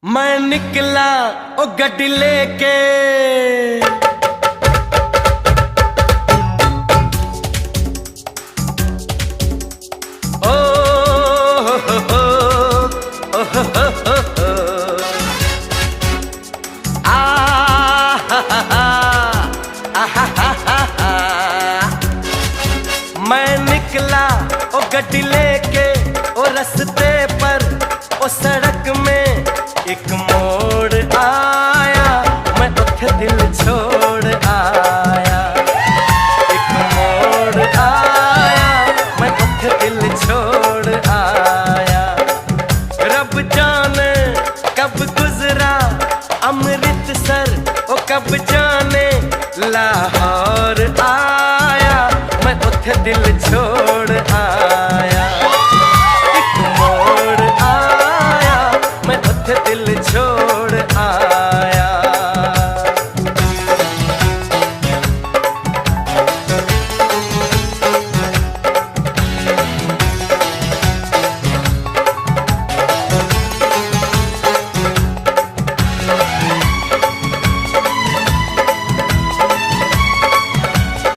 मैं निकला ओ गड्डी लेके, ओ हो ओ हो आ मैं निकला ओ गड्डी लेके, ओ रस्ते पर ओ सड़क में एक मोड़ आया, मैं उठे दिल छोड़ आया। एक मोड़ आया, मैं उठे दिल छोड़ आया। रब जाने कब गुजरा अमृतसर, ओ कब जाने लाहौर आया, मैं उठे दिल छोड़ आया। एक मोड़ आया, मैं उठे दिल छोड़